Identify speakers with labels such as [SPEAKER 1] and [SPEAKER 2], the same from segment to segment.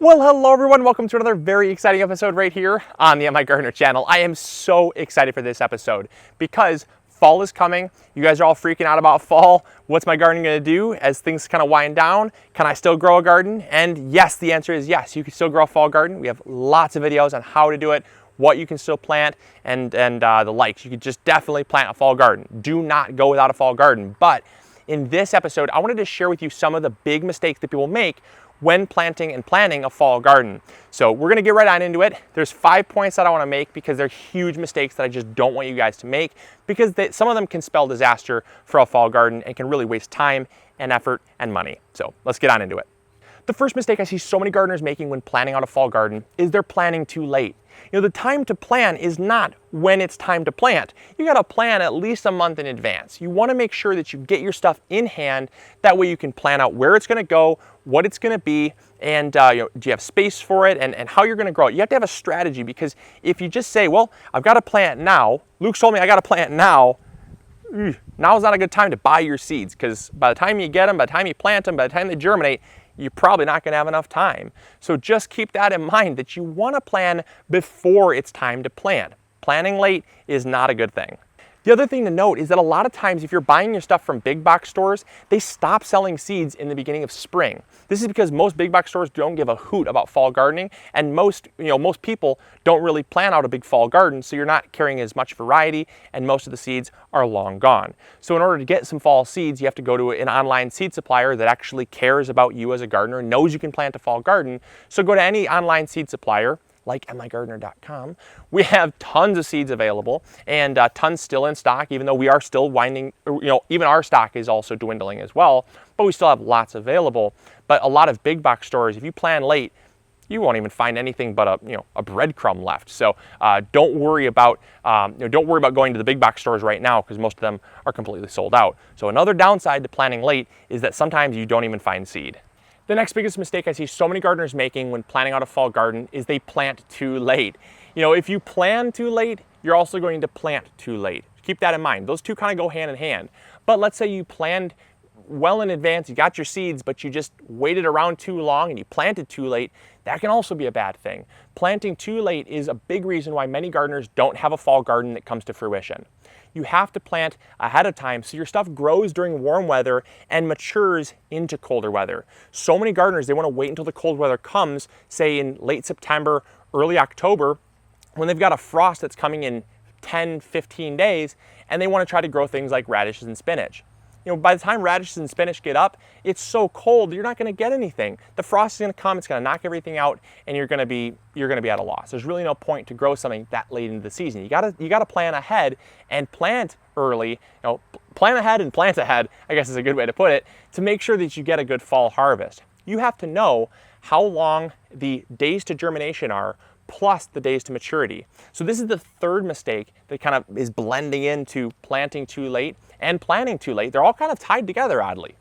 [SPEAKER 1] Well, hello everyone. Welcome to another very exciting episode right here on the MIgardener channel. I am so excited for this episode because fall is coming. You guys are all freaking out about fall. What's my gardening going to do as things kind of wind down? Can I still grow a garden? And yes, the answer is yes. You can still grow a fall garden. We have lots of videos on how to do it, what you can still plant, and the likes. You could just definitely plant a fall garden. Do not go without a fall garden. But in this episode, I wanted to share with you some of the big mistakes that people make when planting and planning a fall garden. So we're gonna get right on into it. There's 5 points that I wanna make because they're huge mistakes that I just don't want you guys to make because some of them can spell disaster for a fall garden and can really waste time and effort and money. So let's get on into it. The first mistake I see so many gardeners making when planning out a fall garden is they're planning too late. You know, the time to plan is not when it's time to plant. You gotta plan at least a month in advance. You wanna make sure that you get your stuff in hand. That way you can plan out where it's gonna go, what it's gonna be, and do you have space for it, and how you're gonna grow it. You have to have a strategy because if you just say, well, I've gotta plant now, Luke told me I gotta plant now, now's not a good time to buy your seeds because by the time you get them, by the time you plant them, by the time they germinate, you're probably not going to have enough time. So just keep that in mind that you want to plan before it's time to plant. Planning late is not a good thing. The other thing to note is that a lot of times if you're buying your stuff from big box stores, they stop selling seeds in the beginning of spring. This is because most big box stores don't give a hoot about fall gardening, and most people don't really plan out a big fall garden, so you're not carrying as much variety and most of the seeds are long gone. So in order to get some fall seeds, you have to go to an online seed supplier that actually cares about you as a gardener and knows you can plant a fall garden. So go to any online seed supplier like MIgardener.com. We have tons of seeds available and tons still in stock, even though we are still winding, even our stock is also dwindling as well, but we still have lots available. But a lot of big box stores, if you plan late, you won't even find anything but a breadcrumb left. So don't worry about going to the big box stores right now because most of them are completely sold out. So another downside to planning late is that sometimes you don't even find seed. The next biggest mistake I see so many gardeners making when planning out a fall garden is they plant too late. If you plan too late, you're also going to plant too late. Keep that in mind. Those two kind of go hand in hand. But let's say you planned well in advance, you got your seeds, but you just waited around too long and you planted too late. That can also be a bad thing. Planting too late is a big reason why many gardeners don't have a fall garden that comes to fruition. You have to plant ahead of time so your stuff grows during warm weather and matures into colder weather. So many gardeners, they want to wait until the cold weather comes, say in late September, early October, when they've got a frost that's coming in 10, 15 days, and they want to try to grow things like radishes and spinach. By the time radishes and spinach get up, it's so cold, you're not going to get anything. The frost is going to come, it's going to knock everything out, and you're going to be at a loss. There's really no point to grow something that late into the season. You got to plan ahead and plant early. Plan ahead and plant ahead, I guess is a good way to put it, to make sure that you get a good fall harvest. You have to know how long the days to germination are plus the days to maturity. So this is the third mistake that kind of is blending into planting too late and planting too late. They're all kind of tied together oddly.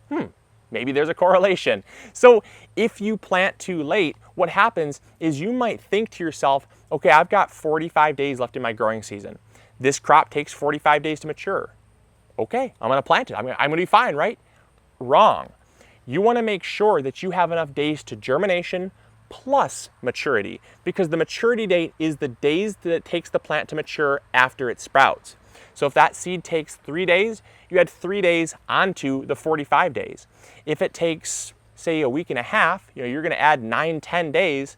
[SPEAKER 1] Maybe there's a correlation. So if you plant too late, what happens is you might think to yourself, okay, I've got 45 days left in my growing season. This crop takes 45 days to mature. Okay, I'm gonna plant it. I'm gonna be fine, right? Wrong. You wanna make sure that you have enough days to germination plus maturity, because the maturity date is the days that it takes the plant to mature after it sprouts. So if that seed takes 3 days, you add 3 days onto the 45 days. If it takes, say, a week and a half, you're gonna add 9, 10 days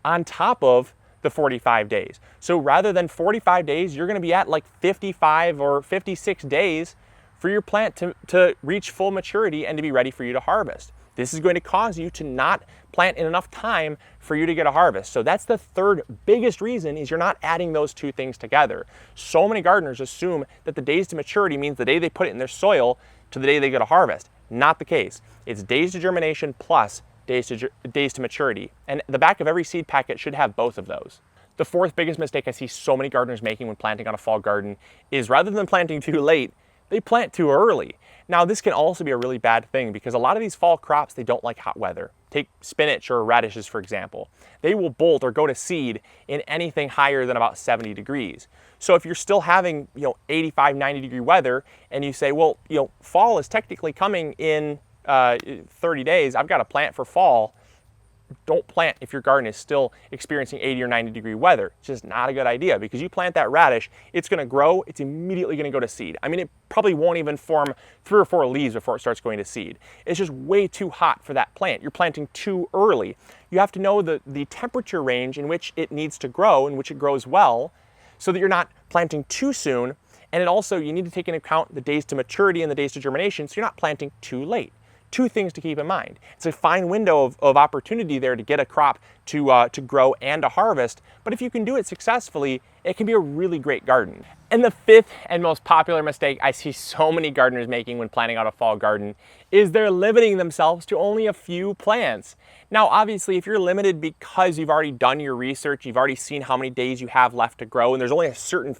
[SPEAKER 1] on top of the 45 days. So rather than 45 days, you're gonna be at like 55 or 56 days for your plant to reach full maturity and to be ready for you to harvest. This is going to cause you to not plant in enough time for you to get a harvest. So that's the third biggest reason, is you're not adding those two things together. So many gardeners assume that the days to maturity means the day they put it in their soil to the day they get a harvest. Not the case. It's days to germination plus days to maturity. And the back of every seed packet should have both of those. The fourth biggest mistake I see so many gardeners making when planting on a fall garden is rather than planting too late, they plant too early. Now this can also be a really bad thing because a lot of these fall crops, they don't like hot weather. Take spinach or radishes, for example. They will bolt or go to seed in anything higher than about 70 degrees. So if you're still having 85, 90 degree weather and you say, well, fall is technically coming in 30 days, I've got to plant for fall. don't plant if your garden is still experiencing 80 or 90 degree weather. It's just not a good idea, because you plant that radish, it's gonna grow, it's immediately gonna go to seed. I mean, it probably won't even form 3 or 4 leaves before it starts going to seed. It's just way too hot for that plant. You're planting too early. You have to know the temperature range in which it needs to grow, in which it grows well, so that you're not planting too soon. And it also, you need to take into account the days to maturity and the days to germination, so you're not planting too late. 2 things to keep in mind. It's a fine window of opportunity there to get a crop to grow and to harvest, but if you can do it successfully, it can be a really great garden. And the 5th and most popular mistake I see so many gardeners making when planning out a fall garden is they're limiting themselves to only a few plants. Now, obviously, if you're limited because you've already done your research, you've already seen how many days you have left to grow, and there's only a certain,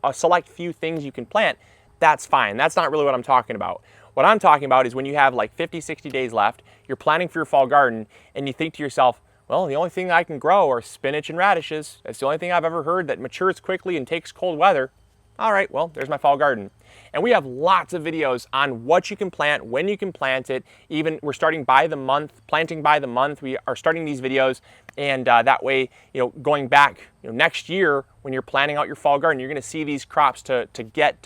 [SPEAKER 1] a select few things you can plant, that's fine. That's not really what I'm talking about. What I'm talking about is when you have like 50, 60 days left, you're planning for your fall garden, and you think to yourself, well, the only thing I can grow are spinach and radishes. That's the only thing I've ever heard that matures quickly and takes cold weather. All right, well, there's my fall garden. And we have lots of videos on what you can plant, when you can plant it. Even we're starting by the month, planting by the month. We are starting these videos, and that way, going back next year when you're planning out your fall garden, you're gonna see these crops to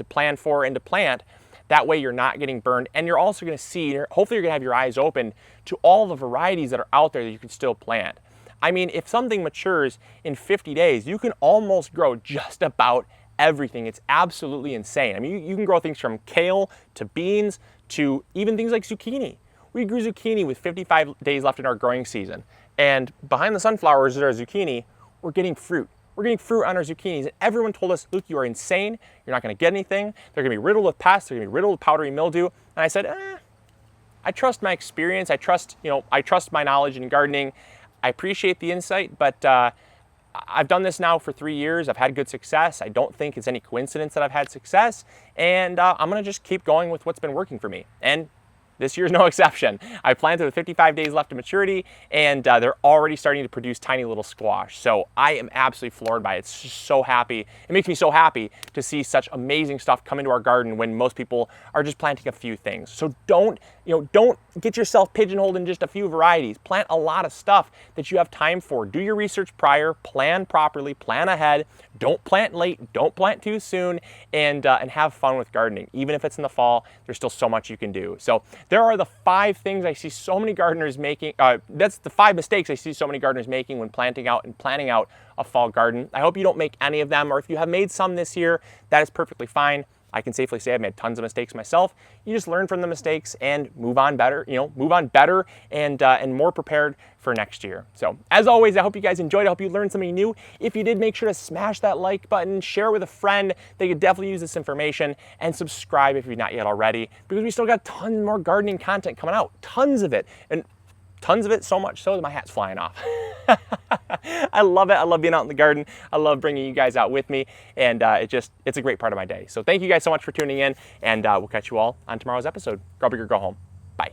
[SPEAKER 1] plan for and to plant. That way you're not getting burned, and you're also gonna see, hopefully you're gonna have your eyes open to all the varieties that are out there that you can still plant. I mean, if something matures in 50 days, you can almost grow just about everything. It's absolutely insane. I mean, you can grow things from kale to beans to even things like zucchini. We grew zucchini with 55 days left in our growing season, and behind the sunflowers that are zucchini, we're getting fruit. We're getting fruit on our zucchinis, and everyone told us, Luke, you are insane. You're not gonna get anything. They're gonna be riddled with pests. They're gonna be riddled with powdery mildew. And I said, I trust my experience. I trust my knowledge in gardening. I appreciate the insight, but I've done this now for 3 years. I've had good success. I don't think it's any coincidence that I've had success, and I'm gonna just keep going with what's been working for me. And this year's no exception. I planted with 55 days left to maturity, and they're already starting to produce tiny little squash. So I am absolutely floored by it. It's just so happy. It makes me so happy to see such amazing stuff come into our garden when most people are just planting a few things. So don't get yourself pigeonholed in just a few varieties. Plant a lot of stuff that you have time for. Do your research prior, plan properly, plan ahead. Don't plant late, don't plant too soon, and have fun with gardening. Even if it's in the fall, there's still so much you can do. So there are the 5 things I see so many gardeners making. That's the 5 mistakes I see so many gardeners making when planting out and planning out a fall garden. I hope you don't make any of them, or if you have made some this year, that is perfectly fine. I can safely say I've made tons of mistakes myself. You just learn from the mistakes and move on better, and more prepared for next year. So as always, I hope you guys enjoyed. I hope you learned something new. If you did, make sure to smash that like button, share it with a friend. They could definitely use this information, and subscribe if you've not yet already, because we still got tons more gardening content coming out, tons of it. And tons of it, so much so that my hat's flying off. I love it. I love being out in the garden. I love bringing you guys out with me, and it's a great part of my day. So thank you guys so much for tuning in, and we'll catch you all on tomorrow's episode. Grow big or go home. Bye.